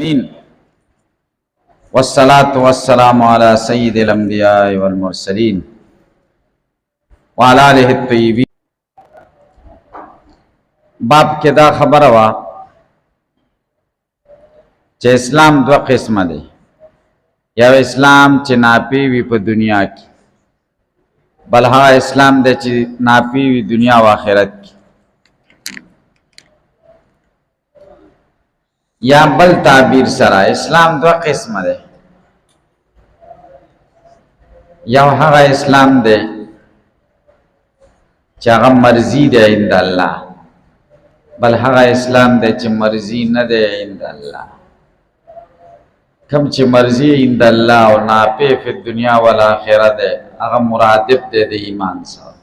آمين والصلاة والسلام على سيد الأنبياء والمرسلين وعلى آله الطيبين. باب کې دا خبره وا چې اسلام دوه قسمه دی. یو اسلام چې ناپی وي په دنیا کې، بل هغه اسلام دی چې ناپی وي دنیا او آخرت کې. یا بل تعبیر سره اسلام دوه قسمه دی. یو هغه اسلام دی چې هغه مرضی دی عند الله، بل هغه اسلام دی چې مرضی نه دی عند الله. کم چې مرضی عند الله او نافع فی الدنیا والآخرت دی هغه مرادف دی د ایمان سره.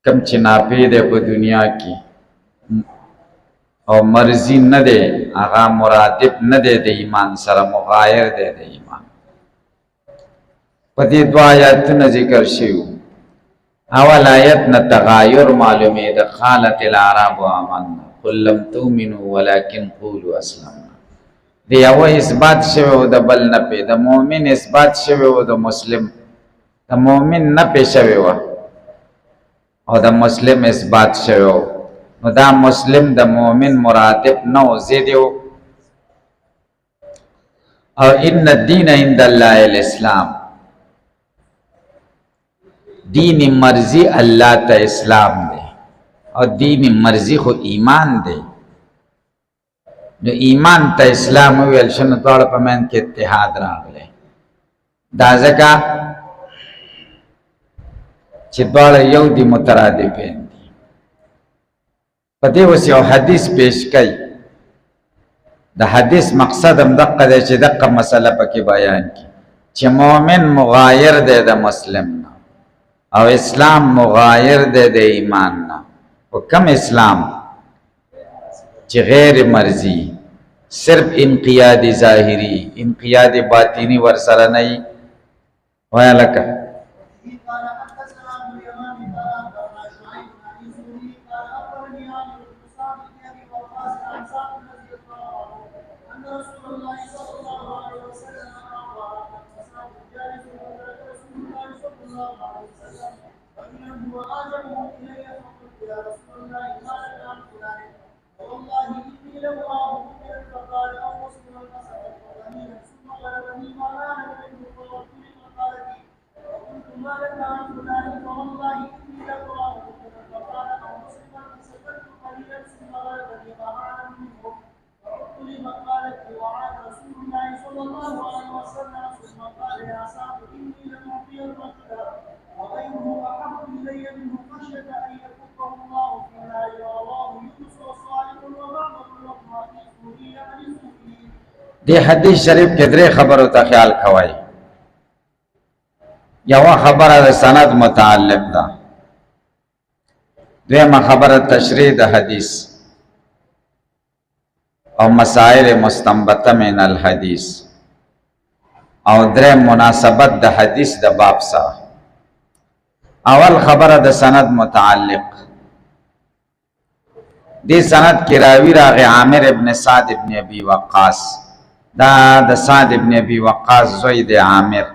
کم چې نافع دی په دنیا کې او مرضی نه دی هغه مرادف نه دی د ایمان سره، مغایر دی د ایمان. په دې دوه آیاتونه ذکر شوي. اول آیت نه تغایر معلومې د قالت الاعراب آمنا قل لم تؤمنوا ولكن قولوا اسلمنا. د یو اثبات شوی او د بل نه پی، د مؤمن اثبات شوی او د مسلم، د مؤمن نه پی شوی و او د مسلم اثبات شوی و. نو دا مسلم د مؤمن مرادف نه و زیدیو. او ان الدین عند الله الاسلام، دین مرضی اللہ تا اسلام دے، اور دین مرضی خو ایمان دے. جو ایمان تا اسلام ہوئی الشن دوڑ پا مین کے اتحاد راغلے. دا زکا چی دوڑ یو دی مترادفین دی. پتے وسی او حدیث پیش کئی. دا حدیث مقصد هم دقا دے چی دقا مسئلہ پا کی بیان کی چی مومن مغایر دے دا مسلم نا، او اسلام مغایر دے دے ایمان نا. و کم اسلام چی غیر مرضی، صرف انقیادی ظاہری، انقیادی باطینی ورسر نہیں. ویا لکا دی حدیث شریف کے درے خبرو تا خیال کوائی. یو خبر دا سند متعلق دا، دویم خبر تشریح دا حدیث او مسائل مستنبطه من الحدیث، او دریم مناسبت دا حدیث دا باب سا. اول خبر دا سند متعلق، دی سند کی راوی راغ عامر ابن سعد ابن ابی وقاص. دا د سعد ابن ابی وقاص زوی د عامر.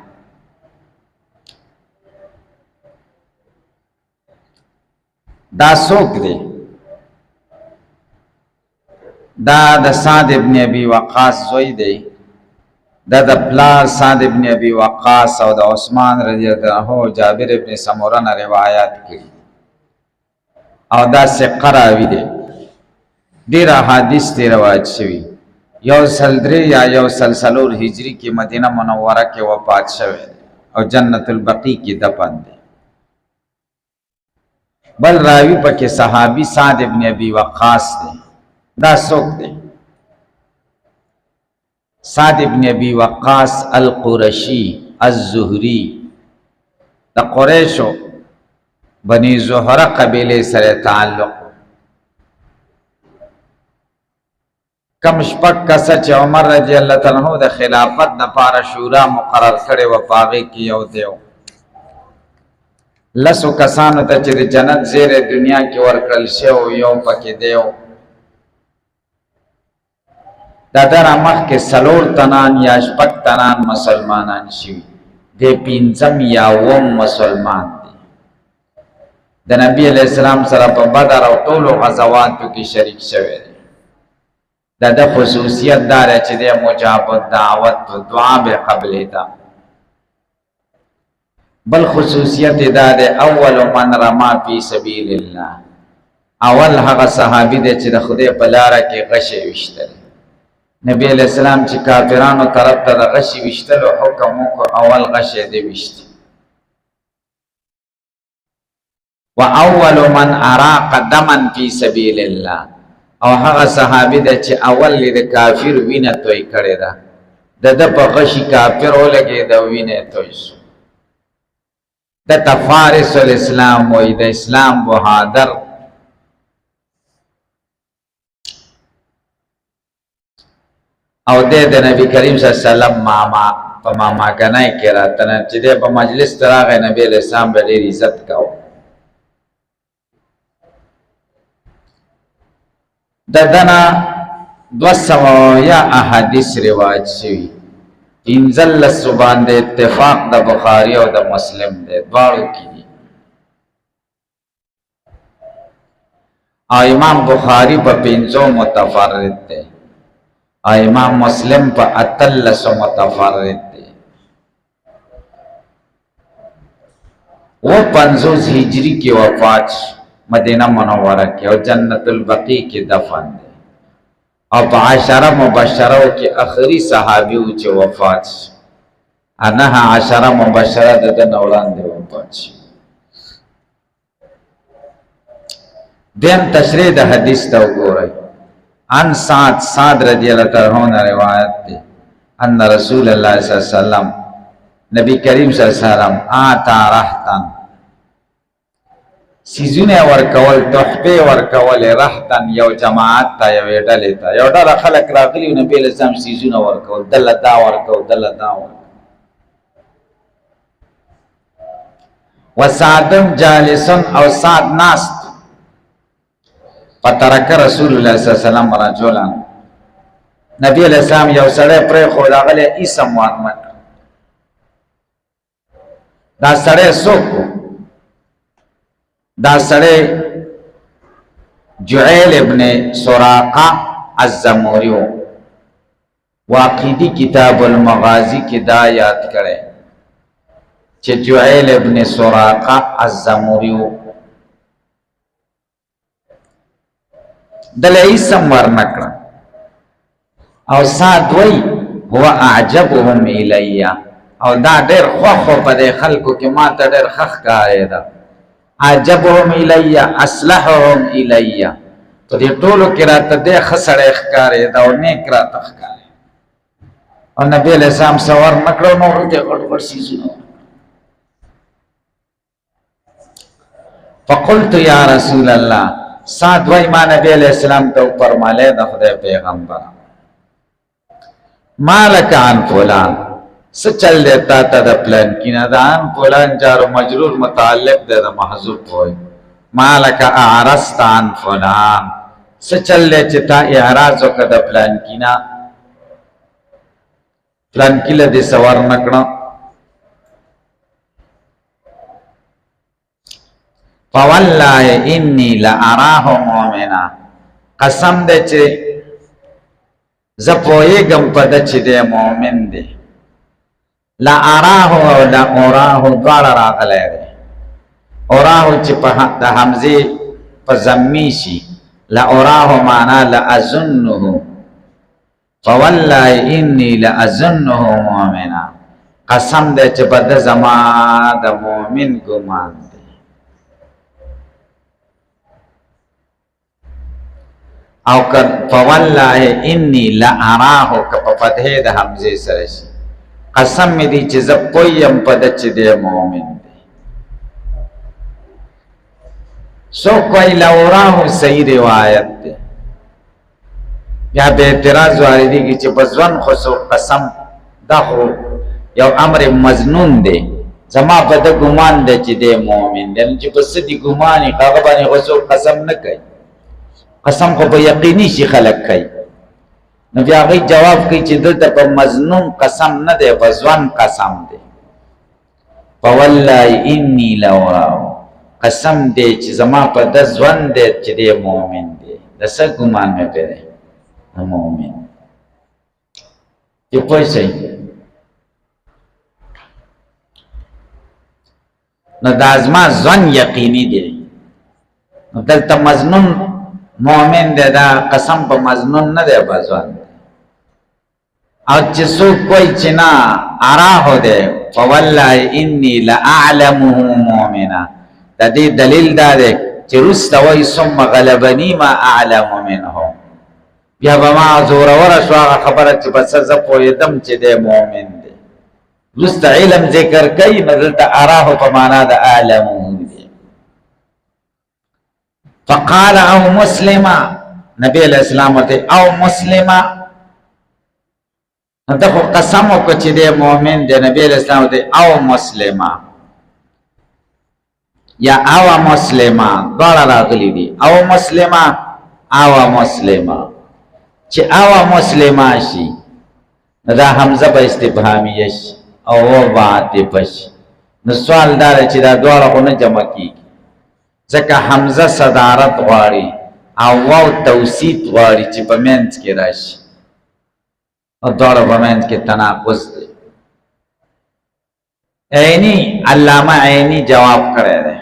دا سوک دی؟ دا د سعد ابن ابی وقاص زوی دی. دا د پلار سعد ابن ابی وقاص او د عثمان رضی اللہ عنہ جابر ابن سمورہ نے روایات کړي. او دا ثقه راوی دی. ډیر احادیث تی روایت شوی. یو سلدری یا یو سلسلور ہجری کی مدینہ منورہ کے وفات شوے اور جنت البقیع کی دفن دے. بل راوی پا کے صحابی سعد ابن ابی وقاص دے. دا سوک دے؟ سعد ابن ابی وقاص القرشی الزہری، دا قریشو بنی زہرہ قبیلے سر تعلق. کم شپک کسا چه عمر رضی اللہ تعالیٰ عنہ دا خلافت دا پارا شورا مقرر کرے و پاغی کی یو دیو. لسو کسانو تا چه دا جنت زیر دنیا کی ورکل شو یو پکی دیو. دا در مخکې څلور تنان یا شپږ تنان مسلمانان شوي دی، پنځم یا اووم مسلمان دی. د نبی علیہ السلام سره په بدر او ټولو غزواتو کې شریک شوی دی. دا د خصوصیت دا دی چې د مجاب الدعوت دعا به قبلې ده. بل خصوصیت دا دی اول من رما فی سبیل الله، اول هغه صحابي دی چې د خدای په لاره کې غشې ویشتل. نبی علیہ السلام چې کافرانو طرف ته د غشې ویشتلو حکم وکړ، اول غشې دی ویشتي. و اول من اراق دما فی سبیل الله، او هغه صحابي دی چې اول د کافر وینه توی کړې ده، د په غشي کافر ولګي د وینه توی شو. د فارس الاسلام وی د اسلام بهادر. او د نبی کریم صلی الله علیه وسلم ماما په ماما کنای کې راتنه چې د په مجلس تراغه نبی علیہ السلام به ډیر عزت کاو. دنا 200 یا احادیث روایت شوی، انزل سبحان د اتفاق د بخاری او د مسلم د دواړو کې دي. او امام بخاری په 500 متفرد دی، او امام مسلم په 1300 متفرد دی. وہ 50 ہجری کی وفات مدینہ منورہ کی اور جنت البقیع کی دفن دی. او په 10 مبشرو کې اخری صحابي و چې وفات شي، 10 مبشره د وړاندې وفات شي. دیم تشریح د حدیث ته وګورئ. عن سعد رضی اللہ تعالیٰ عنہ روایت دی ان رسول اللہ صلی اللہ علیہ وسلم، نبی کریم صلی اللہ علیہ وسلم آتا رحتن، سیزونه ورکول، تحفه ورکول، رحتن یو جماعت تا یو ډلې تا، یو ډله خلک راغلي، نبی علیہ السلام سیزونه ورکول، دله دا ورکول، دله دا ورکول. وسعدم جالسن، او سعد ناست. فترک رسول الله صلی الله علیه وسلم رجلا، نبی علیہ السلام یو سړی پرې خو راغلی اسم ورنک. دا سړی څوک؟ دا سړی جعیل ابن سراقه الزموری، واقعی کتاب المغازی کی دا یاد کرے چې جعیل ابن سراقه الزموری دلئی اسم ورنکړه. او سعد وی هو اعجبهم الی، او دا ډیر خوخو په دې خلکو کې ما ته ډیر خخ کاری ده. اعجبهم الی اصلحهم الی، په دې ټولو کې راته دې خسړې ښکاری ده او نیک راته ښکاری. او نبی علیہ السلام سوار نکړو، نو دې غټ غټ سیزونه. فقلت یا رسول الله، سعد وای ما نبی علیہ السلام ته فرمایله د خدای پیغمبر، مالک عن فلان، سچل دیتا تا د پلان کینا دا عن فلان جار مجرور متعلق ده د محذوف وای. مالک اعرضت عن فلان، سچل دے چتا اعراض وکړه د پلان کینا، پلان کله دې سوار نکړه. فوالله انی لاراه مؤمنا، قسم دې چې زپویګم په د چې دې مؤمن دی. لاراه او لاراه دواړه راغلی دی. اوراه چې په د حمزه په ضمی شي، لاراه معنا لاظنه. فوالله انی لاظنه مؤمنا، قسم دې چې په د زما د مؤمن ګمان دی. او که فوالله انی لاراه که په فتحه د حمزه سره شي، قسم می دی چې زه پویم په د چې دی مؤمن دی. سو کوئی لوراه صحیح روایت دی، یا به اعتراض واردی کی چې بزون خصو قسم دا خو یو امر مظنون دی، زما په د ګمان دی چې دی مؤمن دی، چې په سدي ګماني هغه باندې خصو قسم نه کوي. قسم خو په یقیني شي خلق کوي، نو بیا هغه جواب کوي چې دلته په مظنون قسم نه دی، په ځوان قسم دی. فوالله انی لأراه، قسم دی چې زما په د ځوان دی چې دی مؤمن دی. د څه ګمان مې پرې مؤمن چې پوه شئ. نو دا زما ځوان یقیني دی. نو دلته مظنون مؤمن دی، دا قسم په مظنون نه دی، په ځوان دی. او چې څوک کوئی چې نه اراه دی، فوالله انی لأعلمه مؤمنا، د دې دلیل دا دی چې رسته وایي ثم غلبني ما اعلم منه، بیا به ما زوروره شو هغه خبره چې بس زه پوهېدم چې دی مؤمن دی. رسته علم ذکر کوي، نو دلته اراه په معنا د اعلمه دی. فقال او مسلما، نبی علیہ السلام ته او مسلما، ته خو قسم وکړه چې دی مؤمن دی. نبی علیہ السلام ته او مسلما یا او مسلما دواړه راغلي دي. او مسلما او مسلما، چې او مسلما شي دا حمزه به استفهامیه شي او با عاطفه شي. نو سوال دار چې دا دواړه خو نه جمع کیږي، ځکه حمزه صدارت غواړي او واو توسیط غواړي چې په منځ کې راشي، او دواړه په منځ کې تناقض دی. عینی علامه عینی جواب کړی دی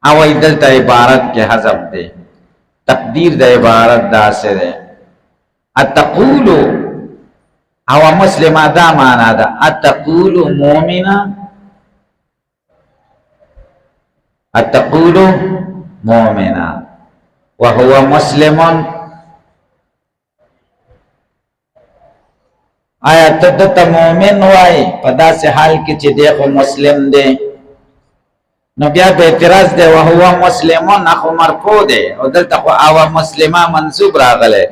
او ای دلته عبارت کې حذف دی. تقدیر د عبارت داسې دی اتقولو او مسلمه، دا معنا ده اتقولو مؤمنا، اتقولو مؤمنا وهو مسلم. آیا ته مؤمن وای په داسې حال کې چې دی خو مسلم دی؟ نو بیا به اعتراض دی وهو مسلمون اخو مرفوع دی، او دلته خو او مسلمه منصوب راغلی.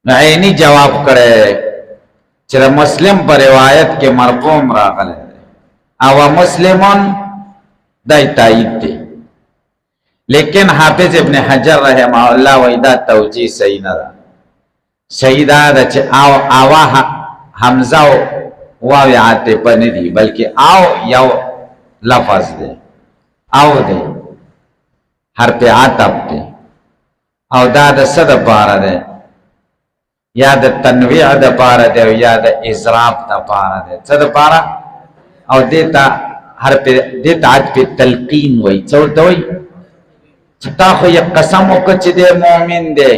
نو عینی جواب کړی چې مسلم په روایت کې مرفوع راغلی دی، او مسلمون دای تایید دی. لیکن حافظ ابن حجر رحمه الله وایي دا توجیه صحیح نه ده. صحیح ده چې او حمزه او واو عاطفه نه دي، بلکې او یو لفظ دی، او دی حرف عطف دی، او دا د څه دپاره دی؟ یا د تنویع دپاره دی او یا د اضراب دپاره دی. څه دپاره؟ او دیتا حرف دیتا عطف تلقین وایي. څه ورته وایي؟ چې تا خو یې قسم وکړه چې دی مؤمن دی،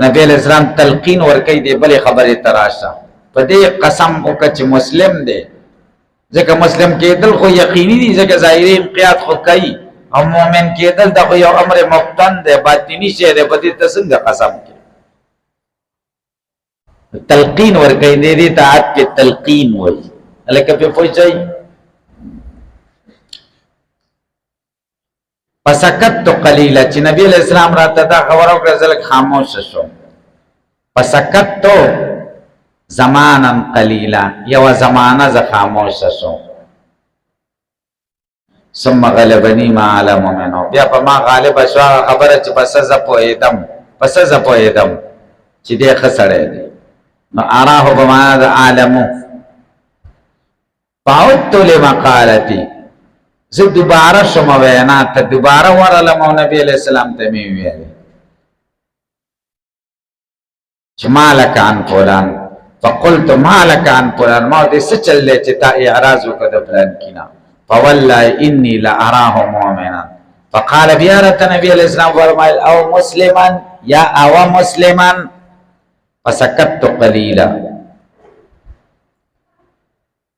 نبی علیہ السلام تلقین ورکوي دی بلې خبرې ته راشه، په دې قسم وکړه چې مسلم دی. ځکه مسلم کېدل خو یقیني دي، ځکه ظاهري انقیاد خو کوي، او مؤمن کېدل دا خو یو امر مبطن دی، باطني شی دی، په دې ته څنګه قسم کوي؟ تلقین ورکوي دی، دې ته عطف تلقین وایي. هلکه پرې پوه شئ. فسکتو قلیلا، چې نبی علیہ السلام راته دا خبره وکړه زه لږ خاموشه شوم. فسکتو زمانا قلیلا، یو زمانه زه خاموشه شوم. ثم غلبني ما علم منه، بیا په ما غالب شو هغه خبره چې پس زه پوهېدم، چې دی ښه سړی دی. نو اراه په معنا د عالمو. فعدت لمقالتي، زه دوباره شم وینا ته، دوباره ورغلم او نبی علیہ السلام ته مې وویل چې ما لک عن فلان، فقلت ما لک عن فلان، ما ورته څه چل دی چې تا اعراض وکړه د فلان کینا؟ فوالله انی لاراه مؤمنا. فقال بیا راته نبی علیہ السلام فرمایل او مسلما یا او مسلما. فسکت قلیلا،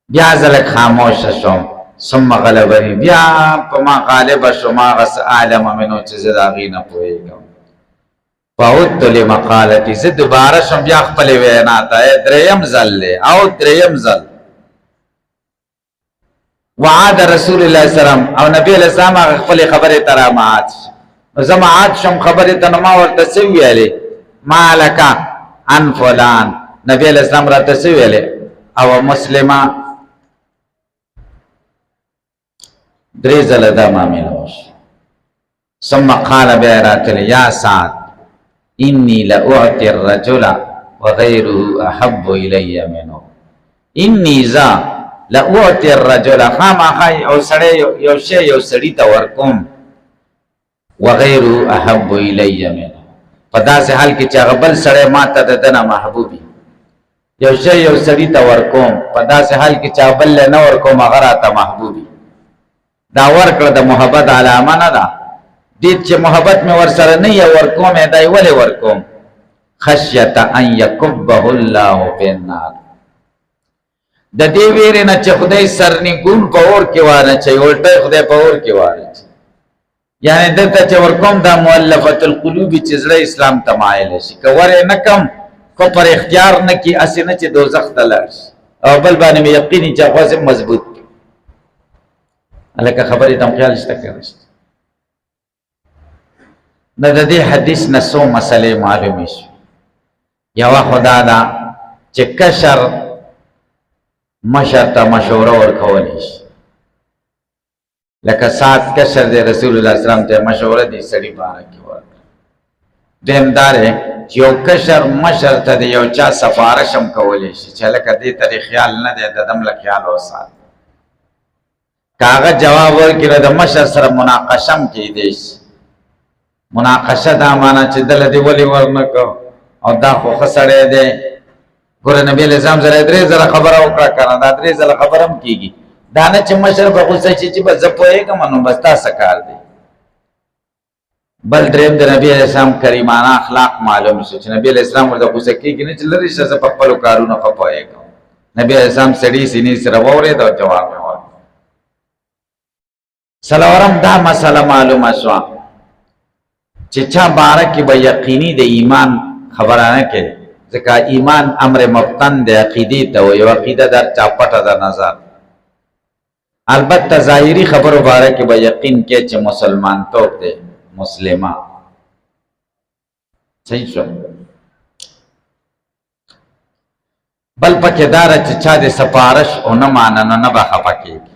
بیا زه لږ خاموشه شوم. ثم غلبني، بیا په ما غالب شو ما غس عالم منو چې زه د هغې نه پوهېږم. فعدت لمقالتي، زه دوباره شم بیا خپلې وینا ته، دریم ځل دی او دریم ځل. وعاد رسول الله صلی الله علیه وسلم، او نبی علیہ السلام هغه خپلې خبرې ته رامعاد شو. نو زه معاد شم خبرې ته، نو ما ورته څه ویلې؟ ما لک عن فلان، نبی علیہ السلام راته څه ویلې؟ او مسلمه. درې ځله دا معامله وشوه. ثم قال بیا راتلی یا سعد انی لاعطي الرجل وغیره احب الی منه انی ذا لأعطی الرجل خامخا یو سړی یو شی یو سړي ته ورکوم وغیره احب الی منه په داسې حال کې چې هغه بل سړی ما ته د ده نه محبوب یو شی یو سړي ته ورکوم په داسې حال کې چې هغه بل نه ورکوم هغه راته محبوب دا ورکړه د محبت علامه نه ده دې چې محبت مې ورسره نه یې ورکوم یې دی ولې ورکوم خشیت ان یکبه الله فی النار د دې ویرې نه چې خدای سرنګون په اور کې واچوي الټی خدای په اور کې واچوي یعنی دلته چې ورکوم دا مؤلفه القلوب چې زړه اسلام ته مایل شي که ورې نه کم خو پر اختیار نه کي اسې نه چې دوزخ ته لاړ شي او بل باندې مې یقیني چې هغه مضبوط کړي هلکه خبرې ته هم خیال شته که نشته نه د دې حدیث نه څو مسلې معلومې شوې یوه خو دا ده چې کشر مشر ته مشوره ورکولی شي لکه سات کشر دی رسول الله اسلام ته مشوره دی سړي باره کې ورکړه دویم دا دی چې یو کشر مشر ته د یو چا سفارش هم کولی شي چې هلکه دې ته دې خیال نه دی د دم له خیال وسات که هغه جواب ورکړي نو د مشر سره مناقشه هم کیدی شي مناقشه دا معنا چې دله دې ولې ورنه کو او دا خو ښه سړی دی ګوره نبي علیه السلام سره 3 ځله خبره وکړه که نه دا 3 ځله خبره هم کېږي دا نه چې مشر به غوسه شي چې بس زه پوهېږم نو بس تا څه کار دی بل درېیم د نبي علیه السلام کریمانه اخلاق معلوم شو چې نبي علیه السلام ورته غوسه کېږي نه چې لرې شه زه په خپلو کارونو ښه پوهېږم نبي علیه السلام سړي سینې سره واورېد او جواب یې ورکړ څلورم دا مسله معلومه شوه چې چا باره کې به یقیني د ایمان خبره نه کوي ځکه ایمان امر مبطن د عقیدې ته وایي او عقیده در چا پټه ده نظر البته ظاهري خبرو باره کې به یقین کې چې مسلمان توب دی مسلمه صحیح شو بل پکې داره چې چا د سپارش ونه مانه نو نه به خفه کېږي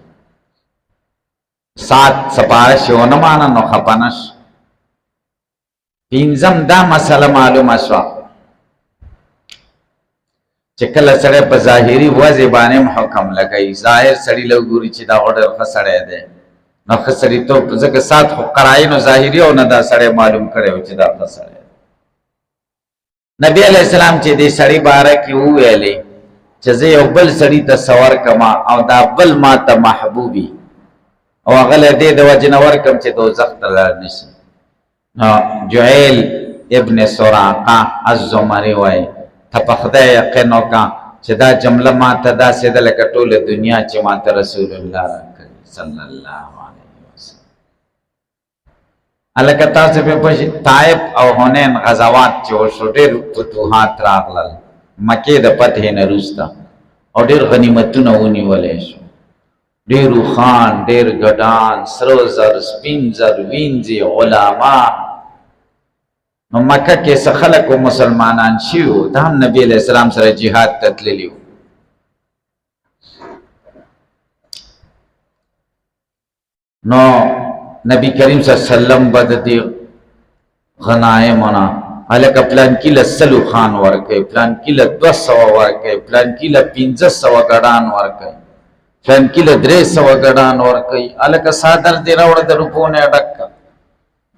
سات سپارش ونه مانه نو خفه نشي پینځم دا مسله معلومه شوه چې کله سړی په ظاهري وضع باندې حکم لګوي ظاهر سړي له ګوري چې دا ډېر ښه سړی دی نو ښه سړیتوب ځکه سات خو قراینو ظاهري او نه دا سړی معلوم کړی و چې دا ښه سړی دی نبي علیه السلام چې دې سړي باره کې وویلې چې زه یو بل سړي ته سور کما او دا بل ما ته محبوبي او هغه له دې د وجې نه ورکم چې دوزخ ته لاړ نشي جعیل ابن سراقه الزمری وای ته په خدای یقین وکړه چې دا جمله ما ته داسې ده لکه ټوله دنیا چې ما ته رسول الله راکړي صلی الله علیه وسلم هلکه تاسو پې پوه شئ طایف او حنین غزوات چې وشو ډېر فتوحات راغلل مکې د فتحې نه وروسته او ډېر غنیمتونه ونیولی شو ډېر روښان ډېر ګډان سرو زر سپین زر وینځې علما نو مکه کې څه خلک و مسلمانان شوي وو دا هم نبي علیه السلام سره جهاد ته تللي وو نو نبی کریم صلی الله علیه وسلم به د دې غنایمونه هلکه پلانکي له 100 خان ورکوي پلانکي له 200 ورکوي پلانکي له 1500 ګډان ورکوي پلانکي له 300 ګډان ورکوي هلکه صادر دې راوړه د روپو نه ډک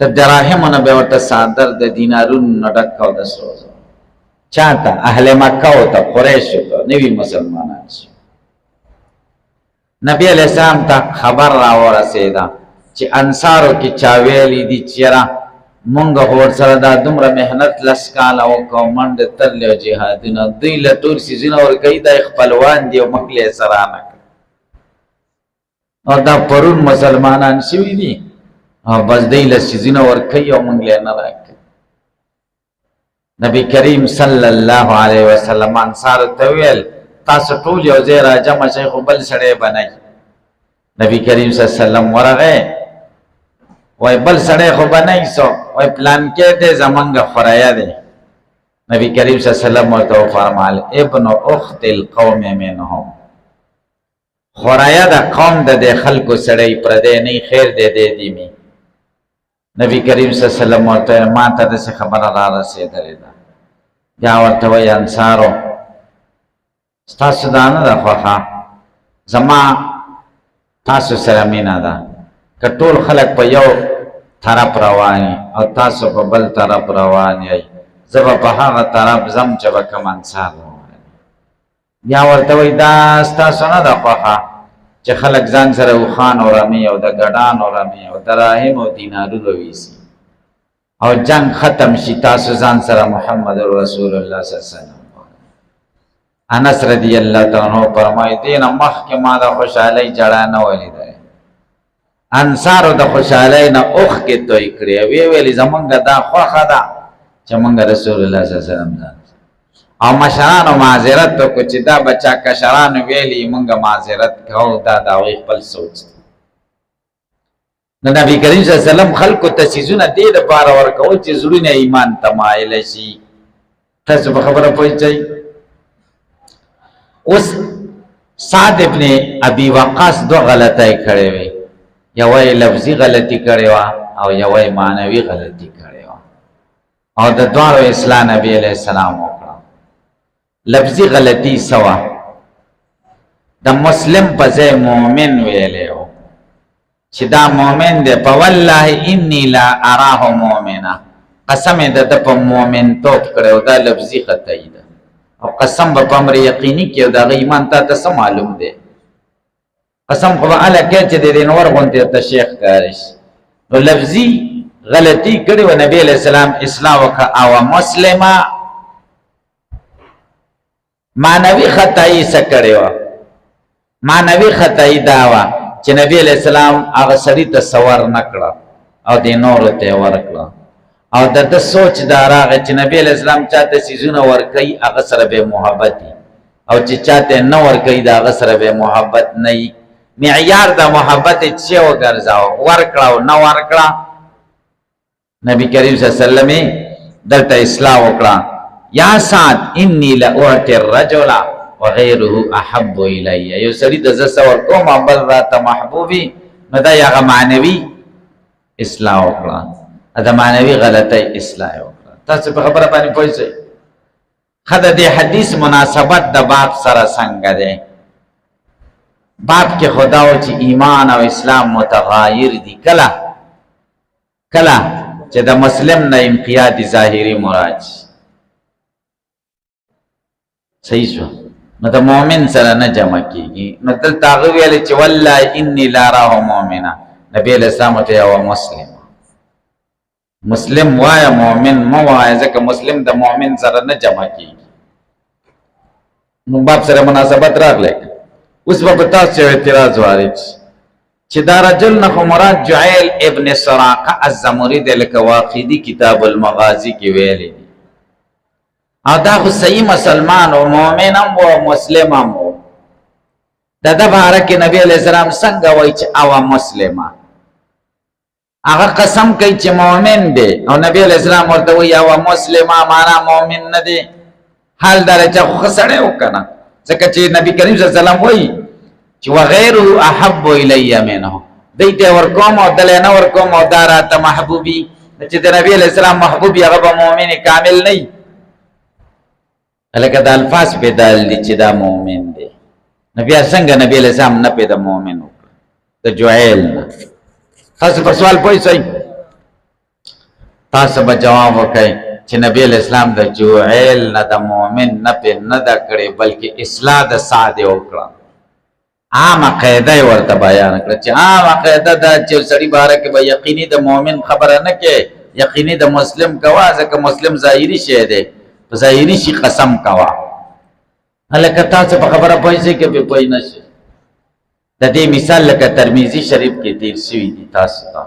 د دراهمو نه به ورته صادر د دینارونو نه ډک او د سرو زرو چاته اهل مکه او ته قریشو ته نوي مسلمانان شي نبی علیه السلام ته خبر راورسېده چې انصارو کې چا ویلي دي چې یاره مونږ خو ورسره دا دومره محنت 10 کاله وکړو منډې ترلې او جهادونه دوی له ټول څیزونه ورکوي دا یې خپلوان دي او موږ له یې سره نه کوي او دا پرون مسلمانان شوي دي او بس دی له څیزونه ورکوي او موږ له نه راکوي نبی کریم صلی الله علیه وسلم انصارو ته ویل تاسو ټول یو ځای راجمع شئ خو بل سړی بنئ نبی کریم صلی الله علیه وسلم ورغی وای بل سړی خو بنئ سو وای پلانکې دی زمونږ خوریه دی نبی کریم صلی الله علیه وسلم ورته وفرمایل ابن اخت القوم منهم خوریه د قوم د دې خلکو سړی پردی نه خیر دی دی می نبی کریم صلی الله علیه وسلم ورته ما ته داسې خبره را رسېدلې ده بیا ورته وایي انصارو ستاسو دا نه ده خوښه زما تاسو سره مینه ده که ټول خلک په یو طرف رواني او تاسو په بل طرف روان یئ زه به په هغه طرف ځم چې به کوم انصار روان بیا ورته وایي دا ستاسو نه ده خوښه چې خلک ځان سره اوښان او رمې او د ګډانو رمې او دراهم او دینارونه ویسي او جنگ ختم شي تاسو ځان سره محمد رسول الله صلی الله علیه وسلم انس رضی الله تعالی عنہ فرمایي دین مخکې ما د خوشحالۍ جړه نه ولیده انصارو د خوشحالۍ نه اوښ کې توی کړې وی ویلې زمونږ دا خوښه ده چې مونږ رسول الله صلی الله علیه وسلم ځان او مشرانو معذرت وکړو چې دا بچا کشرانو ویلي مونږ معذرت کوو دا د هغوی خپل سوچ د نبی کریم صلی الله علیه وسلم خلکو ته څیزونه دې دپاره ورکول چې زړونه ایمان ته مایله شي تاسو په خبره پوهېږئ اوس سعد ابن ابي وقاص دو غلطۍ کړې وې یوه یې لفظي غلطي کړې وه او یوه یې معنوي غلطي کړې وه او د دواړو اصلاح نبي علیه السلام وکړه لفظي غلطي څه وه د مسلم په ځای مؤمن ویلی و چې دا مؤمن دی په والله انی لا اراه مؤمنا قسم یې د ده په مؤمن توب کړی او دا لفظي خطی ده او قسم به په امر یقیني کې او د هغه ایمان تا ته څه معلوم دی قسم خو به هله کوې چې د دې نور غوندې ته شیخ ښکاري شي نو لفظي غلطي کړې وه نبي علیه السلام اصلاح وکړه او مسلمه معنوي خطایي څه کړې وه معنوي خطایي دا وه چې نبی علیه السلام هغه سړي ته سور نه کړه او دې نورو ته یې ورکړه او د ده سوچ دا راغی چې نبی علیه السلام چاته څیزونه ورکوي هغه سره به محبت وي او چې چاته نه ورکوي د هغه سره به محبت نه وي معیار د محبت یې څه وګرځاوه ورکړه او نه ورکړه نبی کریم صلی الله علیه وسلم یې دلته اصلاح وکړه یا سعد انی لاعطي الرجل وغیره احب الی یو سړي ته زه څه ورکوم او بل راته محبوب وي نو دا یې هغه معنوي اصلاح وکړه د معنوي غلطۍ اصلاح وکړه تاسو په خبره باندې پوه شئ ښه د دې حدیث مناسبت د باب سره څنګه دی باب کې خدا و چې ایمان او اسلام متغایر دي کله چې د مسلم نه انقیاد ظاهري مراد صحیح شو نو د مؤمن سره نه جمع کیږي نو دلته هغه ویلې چې والله انی لا اراه مؤمنا نبی علیه السلام ته یو مسلم وایه مؤمن مه وایه ځکه مسلم د مؤمن سره نه جمع کیږي نو باب سره مناسبت راغلی اوس به په تاسو یو اعتراض وارد شي چې دا رجل نه خو مراد جعیل ابن سراقه الزمری دی لکه واقدي کتاب المغازي کې ویلی دی او دا خو صحیح مسلمان و مؤمن هم و مسلم هم و د ده باره کې نبی علیه السلام څنګه وایي چې او مسلمه هغه قسم کوي چې مؤمن دی او نبی علیه السلام ورته وایي او مسلمه معنا مؤمن نه دی حال دا چې خو ښه سړی و که نه ځکه چې نبی کریم صلی الله علیه وسلم وایي چې وغیره احب الی منه دی ته ورکوم او دلی نه ورکوم او دا راته محبوبي چې د نبی علیه السلام محبوبي هغه به مؤمن کامل نه وي لکه د الفاظ بدل دي چې دا مؤمن دی نبی څنګه نبی علیه السلام نه پیدا مؤمن وکړه د جعیل نه تاسو په سوال پوه شئ تاسو به جواب وکئ چې نبی علیه السلام د جعیل نه د مؤمن نه پې نه ده کړې بلکې اصلاح د سعد یې وکړه عامه قاعده یې ورته بیان کړه چې عامه قاعده ده چې سړي باره کې به یقیني د مؤمن خبره نه کې یقیني د مسلم کوه ځکه مسلم ظاهري شی دی په ظاهري شي قسم کوه هلکه تاسو په خبره پوه شئ که پې پوه نه شئ د دې مثال لکه ترمذي شریف کې تیر شوي دي تاسو ته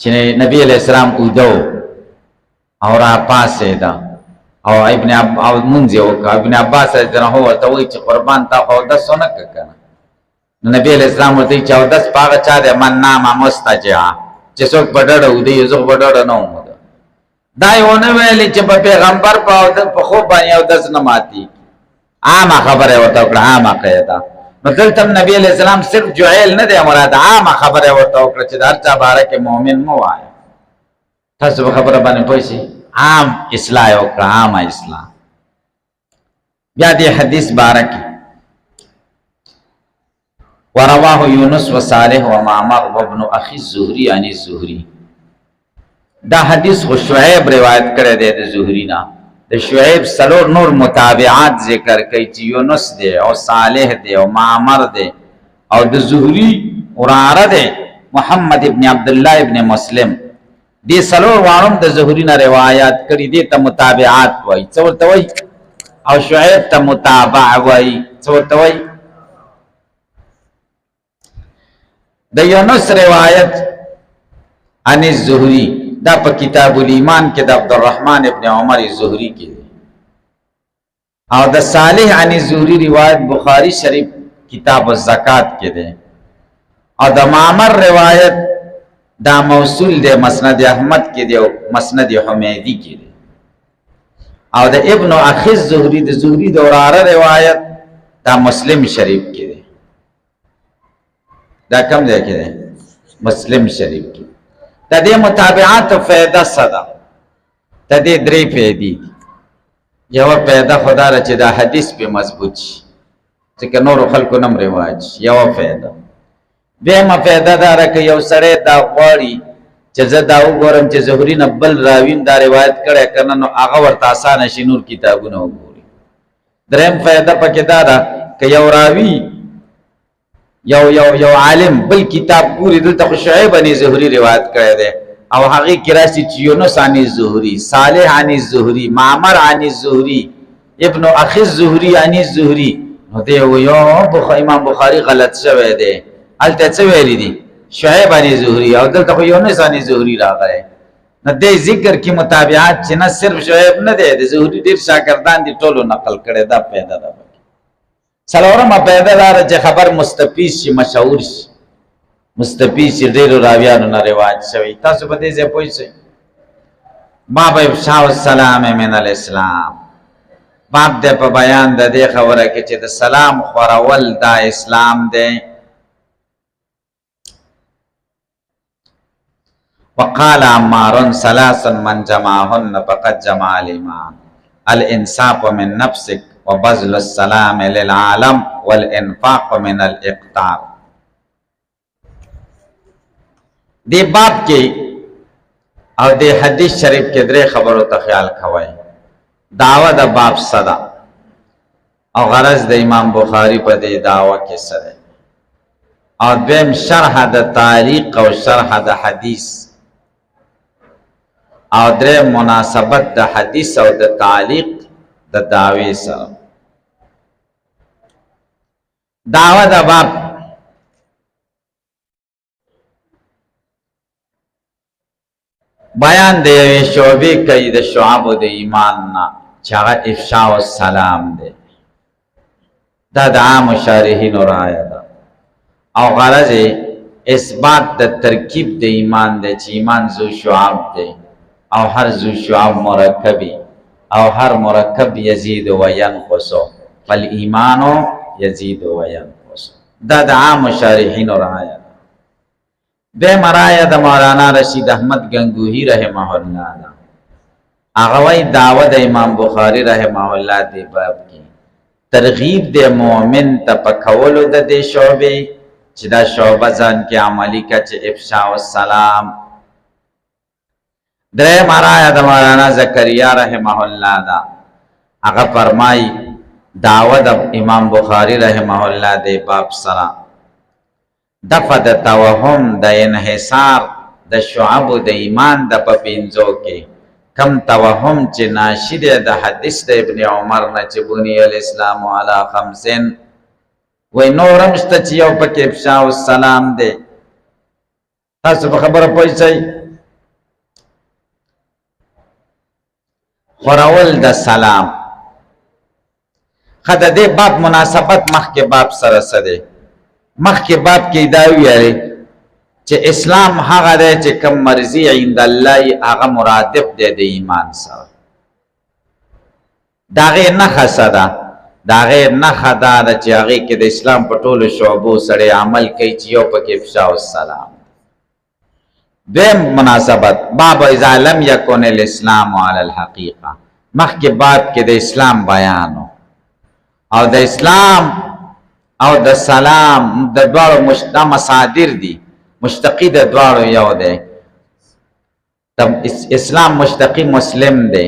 چې نبی علیه السلام اوده او راپاڅېده او مونځ یې وکړه ابن عباس رضی الله عنه ورته وایي چې قربان تا خو اودس ونه کړه که نه نو نبی علیه السلام ورته وایي چې اودس په هغه چا دی من نام مستجعا چې څوک په ډډه اوده وي زه خو په ډډه نه وم دا یې ونه ویلې چې په پیغمبر په خوب باندې اودس نه ماتېږي عامه خبره یې ورته وکړه عامه قاعده نو دلته نبی علیه السلام صرف جعیل نه دی مراد عامه خبره یې ورته وکړه چې د هر چا باره کې مؤمن مه وایه تاسو په خبره باندې پوه شئ عام اصلاح وکړه، عام اصلاح. بیا دې حدیث بارک ورواه یونس و صالح و معمر و ابن اخی الزهری عن الزهری. دا حدیث خو شعیب روایت کړی دی د زهری نه. د شعیب سلور نور متابعات ذکر کوي چې یونس دی او صالح دی او معمر دی او د زهری وراره دی محمد ابن عبد الله ابن مسلم. دې سلور وانم د زهری نه روایت کړي دي ته متابعات وایي. څه ورته وایي؟ او شعیب ته متابع وایي. څه ورته وایي؟ د یونس روایت عن الزهری دا په کتاب الایمان کې د عبدالرحمن ابن عمر زهری کې دی، او د صالح عن الزهری روایت بخاری شریف کتاب الزکات کې دی، او د معمر روایت دا موصول دی مسند احمد کې دی او مسند حمیدی کې دی، او د ابن اخی الزهری د زهری د وراره روایت دا مسلم شریف کې دی. دا کم ځای کې دی؟ مسلم شریف کې. د دې متابعات فائدہ صدا د دې درې فائدې دي. یو فائدہ خدا را چې دا حدیث په مضبوط شي ځکه نور خلکو نم رواج. یو فائدہ. دویمه فائدہ دا را چې یو سړی دا غواړي چې زه دا وګورم چې زهري نه بل راوین دا روایت کړی کنه نو هغه ورته اسانه شي نور کتابونه وګوري. دریم فائدہ پکې دا ده که یو راوی یو عالم بل کتاب پوری دلته خو شعیب عن زهری روایت کړی دی او هغه کې راشي چې یونس عن زهری، صالح عن زهری، معمر عن زهری، ابن اخی الزهری عن زهری، نو دی یو امام بخاری غلط شوی دی. الته څه ویلی دي؟ شعیب عن زهری او دلته خو یونس عن زهری راغلی. نو دې ذکر کې متابعات چې نه صرف شعیب نه دی، د زهری ډیر شاګردان دي ټولو نقل کړي. دا پیدا ده. څلورمه پیدا دار چې خبر مستفیض شي، مشهور شي، مستفیض شي، ډیرو راویانو نه رواج شوی. تاسو په دې ځای پوه شئ. باب افشاء السلام من الاسلام. باب دې په بیان د دې خبره کې چې د سلام خورول دا اسلام دی. وقال عمار ثلاث من جمعهن فقد جمع الایمان الانصاف من نفسك وبذل السلام للعالم والانفاق من الاقتار. دی باب کې او دی حدیث شریف کې درې خبرو ته خیال کوئ. دعوه د باب صدا او غرض د امام بخاری په دې دعوه کې سره، او دویم شرح د تعلیق او شرح د حدیث، او درې مناسبت د حدیث او د تعلیق د دعوی سره. دعوه د باب بیان د یوې شعبې کوي د شعبو د ایمان نه چې هغه افشاء السلام دی. دا د عامو شارحینو رایه ده او غرض اثبات د ترکیب د ایمان دی چې ایمان ذو شعب دی او هر ذو شعب مرکبی او هر مرکب یزید و ینقص فالایمان یزید و ینقص. دا د عام شارحین رعایت. به مرایه د مولانا رشید احمد گنگوہی رحمه الله دا هغه وی دعوه د امام بخاری رحمه الله دی باب کې ترغیب د مؤمن ته پکولو د دې شعبې چې دا شعبه ځان کې عملی کا چې افشاء السلام. درې مرایه د مولانا زکریا رحمه الله دا هغه فرمای دعوه د امام بخاری رحمه الله دی باب سره دفع د توهم د انحصار د شعب د ایمان د پپینځو کې کم توهم چې ناشی دی د حدیث د ابن عمر نه چې بنی الاسلام علی خمسین وای نورم شته چې یو پکې افشاء السلام دی. تاسو په خبره پوه شئ. خورول د سلام خدای دې باب مناسبت مخکې باب سره سره مخکې باب کې دا ویلي چې اسلام هغه دی چې کوم مرضی عند الله هغه مرادف دی د ایمان سره. دا غیر نه خاصه دا غیر نه خدا د چې هغه کې د اسلام په ټولو شعبو سره عمل کوي چې یو پکې افشاء السلام. دیم مناسبت باب اذا لم یکن الاسلام علی الحقیقه، مخکې باب کې د اسلام بیانو او د اسلام او د سلام د دواړو مصادر دي، مشتقی د دواړو یو دی. اسلام مشتقی مسلم دی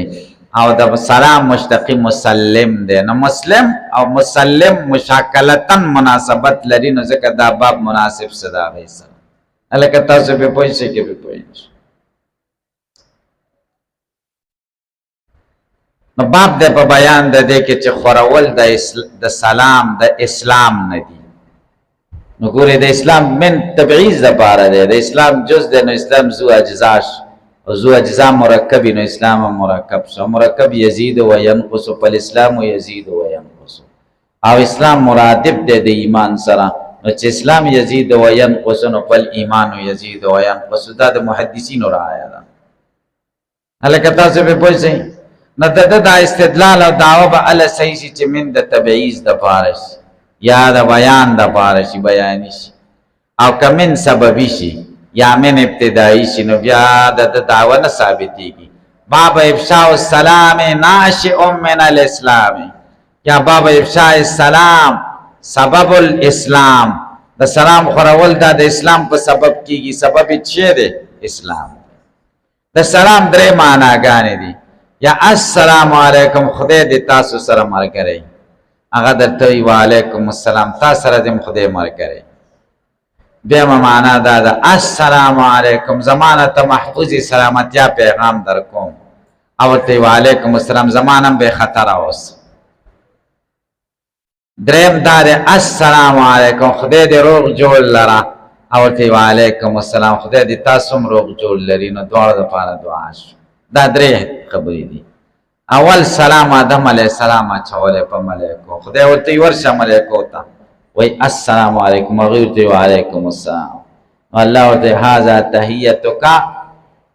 او د سلام مشتقی مسلم دی. نو مسلم او مسلم مشاکلتن مناسبت لري، نو ځکه دا باب مناسب صدا غي سره. الکه تاسو به پوه شئ کې به پوه شئ. نو باب د په بیان د دې کې چې خورول د سلام د اسلام نه دي. نو ګوره د اسلام من تبعیض لپاره دی، د اسلام جز دی. نو اسلام زو اجزاش او زو اجزا مرکبی، نو اسلام مرکب شو. مرکب یزید و ینقص، فالاسلام یزید و ینقص. او اسلام مرادف دی د ایمان سره. نو چې اسلام یزید و ینقص، نو فالایمان یزید و ینقص. دا د محدثینو رعایا ده. هلکه تاسو به پوه شئ. نو د استدلال او دعوه به اله صحیح شي چې من د تبعیض د پاره شي یا د بیان د پاره شي، بیاني شي. او که من سببي شي یا من ابتدائی شي، نو بیا د دعوه نه ثابتېږي. باب افشاء السلام ناشئ من الاسلام، یا باب افشاء السلام سبب الاسلام. د سلام خورول دا د اسلام په سبب کیږي. سبب چی دی؟ اسلام. د سلام درې معناګانې دي. یا السلام علیکم، خدای دې تاسو سره ملګری، هغه درته وي وعلیکم السلام، تاسو سره دې خدای ملګری. بیا معنا دا ده السلام علیکم، زمانه ته محفوظ سلامتیا پیغام در کوم، او ته وعلیکم السلام، زمانم به خطر اوس. دریم دا ده السلام علیکم، خدای دې روغ جوړ لره، او ته وعلیکم السلام، خدای دې تاسو هم روغ جوړ لري. نو دواړو لپاره دعا شو. دا درې خبرې دي. اول سلام آدم علیه السلام اچولی په ملائکو، خدای ورته ورشه ملائکو ته وی السلام علیکم، هغوی ورته وعلیکم السلام. الله ورته هذا تحیتک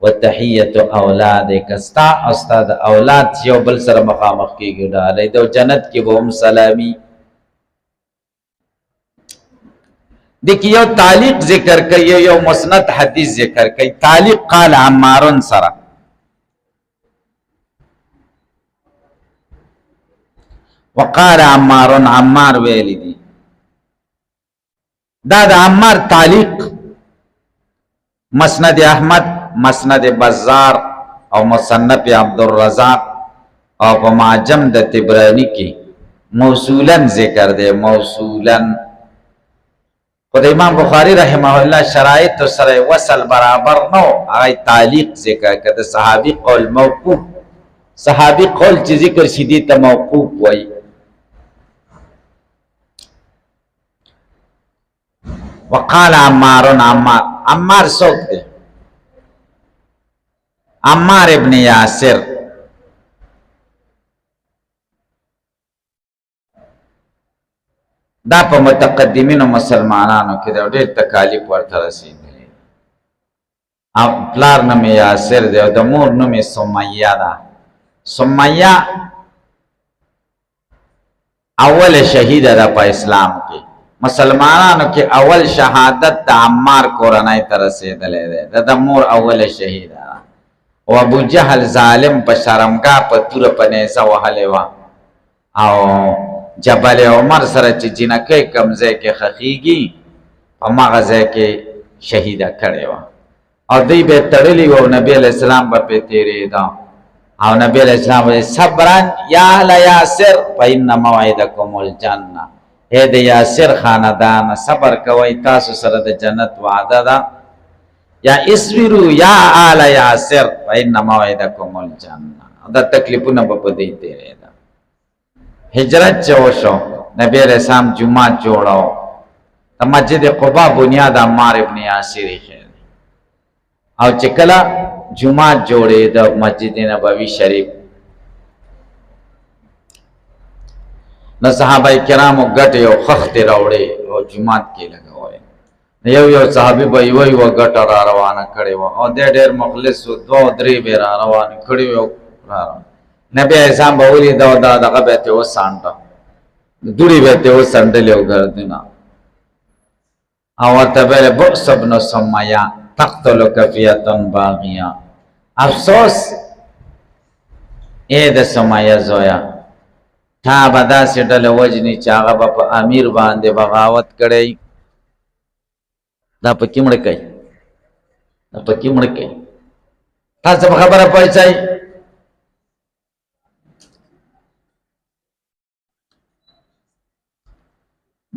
و تحیت اولادک، ستا او ستا د اولاد چې یو بل سره مخامخ کېږي ډالۍ د جنت کې به هم سلامي. دې کې یو تعلیق ذکر کوي، یو مسند حدیث ذکر کوي. تعلیق قال عمارن سره، وقال عمارن، عمار ویلی دی. دا د عمار تعلیق مسند احمد، مسند بزار او مصنف عبدالرزاق او په معجم د طبرانی کې موصولا ذکر دی. موصولا خود امام بخاری رحمه الله شرایط سره وصل برابر نو، هغه تعلیق ذکر کړه. صحابي قول موقوف، صحابي قول چې ذکر شي دي ته موقوف وایي. وقال عمارن، عمار څوک دی؟ عمار ابن یاسر. دا په متقدمینو مسلمانانو کې د ډېر تکالیف ورته رسېدلي. او پلار نوم یاسر دی او د مور نوم سمیه ده. سمیه اول شهیده ده په اسلام کې. مسلمانانو کې اول شهادت د عمار کورنۍ ته رسېدلی دی. د مور اول شهیده ده. او ابو جهل ظالم په شرمګاه په توره په نیزه وهلې وه، او جبل عمر سره چې جنکۍ کوم ځای کې خښېږي په همغه ځای کې شهیده کړې وه. او دوی به یې تړلي وو، نبي علیه السلام به پرې تېرېده. او نبی علیہ السلام وی صبرن یا اہل یاسر فإن موعدکم الجنہ، اے د یاسر خاندان صبر کوي تاسو سره د جنت وعده ده. یا اسبروا یا اہل یاسر فإن موعدکم الجنہ. دا تکلیفونه به په دې تېرېده. هجرت چې وشو، نبی علیہ السلام جمعه جوړاو. د مسجد قبا بنیاد عمار ابن یاسر ایښی او چې کله جمعه جوړې د مسجد نبوي شریف، نو صحابه کرامو ګټې او خښتې راوړې او جمعات کې لګولې. یو صحابي به یوه ګټه را روانه کړې وه او دی ډېر مخلص و، دوه درې به را روانې کړې وې. نبي اسلام به ولیده او دغه به یې ترې وڅانډه، دوړې به یې ترې وڅنډلې او ګردونه، او ورته به یې بؤس ابن سمیه، تقتلک فئة باغیہ. افسوس اے د سمیہ زویا، تا به داسې ډله وجني چې هغه به په امیر باندې بغاوت کړی. دا پکې مړه کوي، دا پکې مړه کوي. تاسو په خبره پوهیږئ.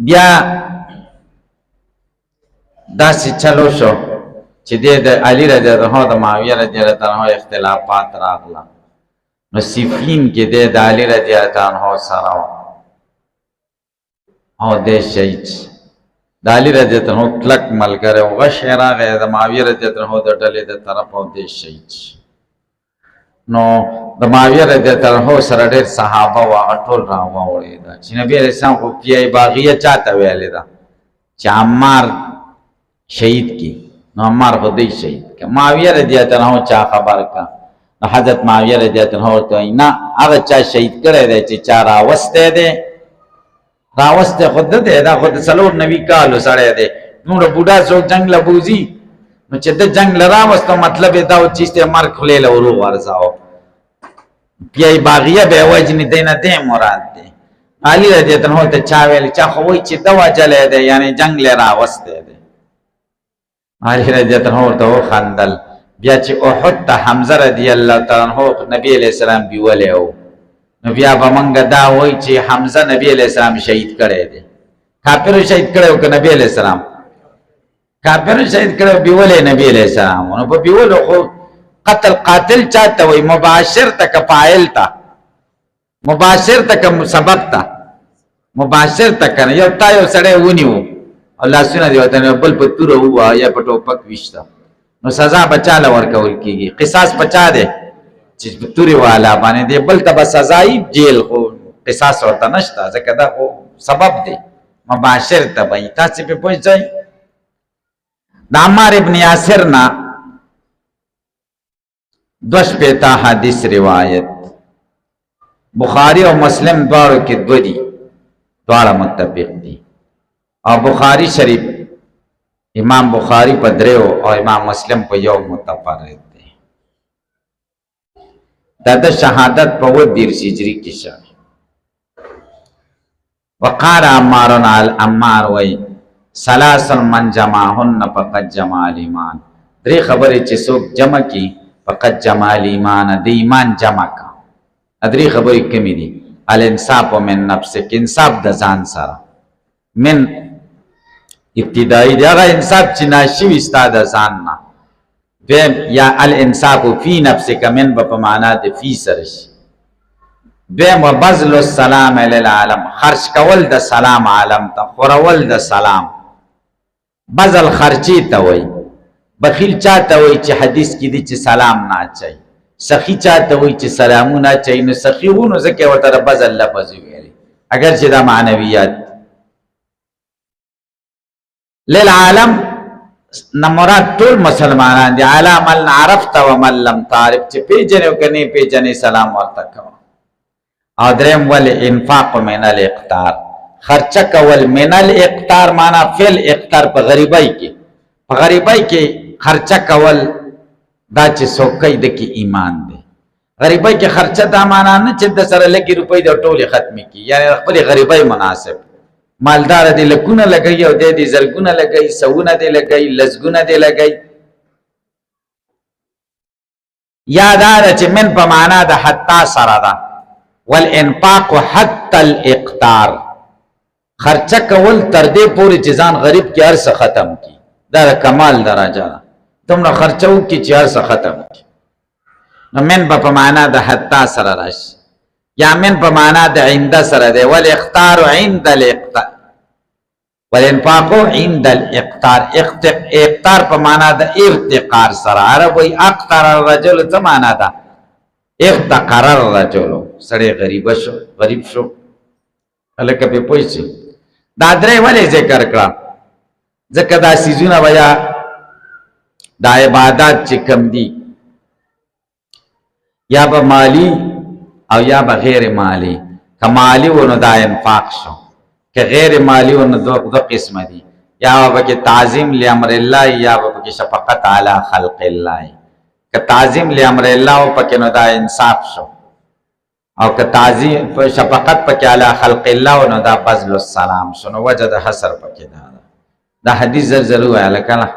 بیا داسې چلو شو چې د علي رضی الله عنه د معاویه رضی الله عنه اختلافات راغله. نو صفین کې د علي رضی الله عنه سره او د شهید د علي رضی الله عنه کلک ملګری او غش راغی د معاویه رضی الله عنه د ډلې د طرف او د شهید. نو د معاویه رضی الله عنه سره ډېر صحابه او ټول راوړي دا چې نبی علیہ السلام خو پیای باغیه چاته ویلې ده چې عمار شهید کی. نو عمار خو دی شهید که معاویه رضی الله عنه چا خبر کا. حضرت معاویه رضی الله عنه ته نه هغه چا شهید کړی دی چې چا راوسته دی، راوسته خود دی، دا خود څلور نوي کالو سړی دی. نور بوډا څوک جنگ له بوځي، نو چې د جنگ له راوسته مطلب یې دا و چې استعمار خولې له ورو ورځاو. پیای باغیه به وجنې دی نه دی مراد دی. علي رضی الله عنه ته چا ویل چا خو وایي چې ده وجلی دی، یعنې جنگ له راوستی دی. علي رضی الله عنه ورته وخندل. بیا چې احد ته حمزه رضی الله تعالی عنہ نبی علیہ السلام بیولی و، نو بیا به موږ دا وایو چې حمزه نبی علیہ السلام شهید کړی دی. کافرو شهید کړی و که نبی علیہ السلام؟ کافرو شهید کړی و، بیولی نبی علیہ السلام. نو په بیولو خو قتل قاتل چاته وایي؟ مباشر ته که فاعل ته؟ مباشر ته که سبب ته؟ مباشر ته که نه. یو تا یو سړی ونیو او لاسونه دې ورته بل په توره ووهه یا په ټوپک ویشته، نو سزا بچاله ورکول کیږي. قصاص بچا دی چې توري والا باندې دی، بل ته به سزای جیل، خو قصاص ورته نشته ځکه دا خو سبب دی. مباشر ته وایي. تاسې پې پوهېږئ. د عمار ابن یاسر نه 2 حدیث روایت بخاری او مسلم دواړو کې 2 دي، دواړه متفق دي. او بخاری شریف امام بخاری په 3 او امام مسلم په 1 متفرد دی. دا د شهادت په 20 هجری کې شوی. وقال عمارن عمار وی 3 من جمعهن فقد جمع الایمان. 3 خبرې چې څوک جمع کی فقد جمع الایمان، د ایمان جمع کا. 3 خبرې کمی دي. الانصاف من نفسک، انصاف د ځان سره. من ابتدائی دی هغه انصاف چې ناشوي ستا د ځان نه. دویم یا الانصاف فی نفسک، من به په معنا د فی سره شي. دویم و بذل السلام للعالم، خرج کول د سلام عالم ته، خورول د سلام. بذل خرچی ته وایي. بخیل چاته وایي چې حدیث کې دی چې سلام نه اچوي. سخی چاته وایي چې سلامونه اچوي. نو سخي و نو ځکه ورته بذل لفظ ویلی اگر چې دا معنویات. للعالم نمراد ټول مسلمانان دي. علی من عرفت و من لم تعرف، چې پیژنې او که نه پیژنې سلام ورته کوه. او دریم ول انفاق من الاقتار، خرچه کول. من الاقتار معنا فعل اقتار په غریبۍ کې، په غریبۍ کې خرچه کول دا چې څوک کوي د کې ایمان دی. غریبۍ کې خرچه دا معنا نه چې د سره لږې روپۍ د ټولې ختمې کړي، یعنې خپلې غریبۍ مناسب. مالدار دی لکونه لګئی او دی زرګونه لګئی، سوونه دی لګئی، لسګونه دی لګئی. یادار چې من په معنا د حتی سره ده. والانفاق حتی الاقتار، خرچه کول تر دې پورې چې ځان غریب کې هر څه ختم کی. دا د کمال درجه ده. دومره خرچه وکړي چې هر څه ختم کی. نو من په معنا د حتی سره راشي، یا من په معنا د عند سره ده. والاختار عند الاقتار، والانفاق عند الاقتار. اقتار په معنا د ارتقار سره. عرب وی اقتر الرجل څه معنا ده؟ افتقر الرجل، سړی غریب شو. هلکه پې پوه شي. دا 3 ولې ذکر کړه؟ ځکه دا سیزونه ویا دا عبادات چې کم دي، یا به مالی او یا به غیر مالی. که مالی و نو دا انفاق شو، که غیر مالی و نو 2 قسمه دي. یا پکې تعظیم لامر الله یا پکې شفقت علی خلق الله. که تعظیم لامر الله او پکې نو دا انصاف شو، او که تعظیم شفقت پکې علی خلق الله نو دا بذل السلام شو. نو وجه د حسر پکې دا حدیث زر ویل کله.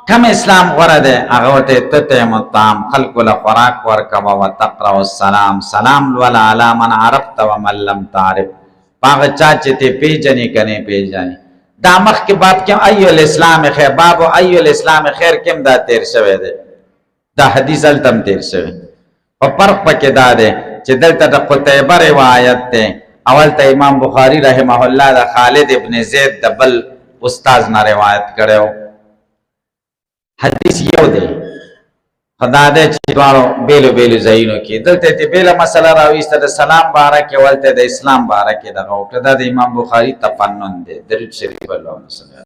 کم اسلام غره ده هغه ته تطعم الطعام خلق له خوراک ورکوا وتقرأ السلام سلام ولا علی من عرفت ومن لم تعرف پاغه چا چې ته پیژنې کنه پیژنې. دا مخ کې باب کې ایو الاسلام خیر باب ایو الاسلام خیر کوم دا تیر شوی ده، دا حدیث التم تیر شوی. په فرق پکې دا ده چې دلته د قتیبه روایت ده، اول ته امام بخاری رحمه الله د خالد ابن زید د بل استاد نه روایت کړو. حدیث یو دی خدا دې چې دوارو بیلو بیلو ځایونو کې دلته ته بیل مسله راويسته د سلام بارکه ولته د اسلام بارکه دغه وکړه. د امام بخاری تفنن دی درود شریف الله صلی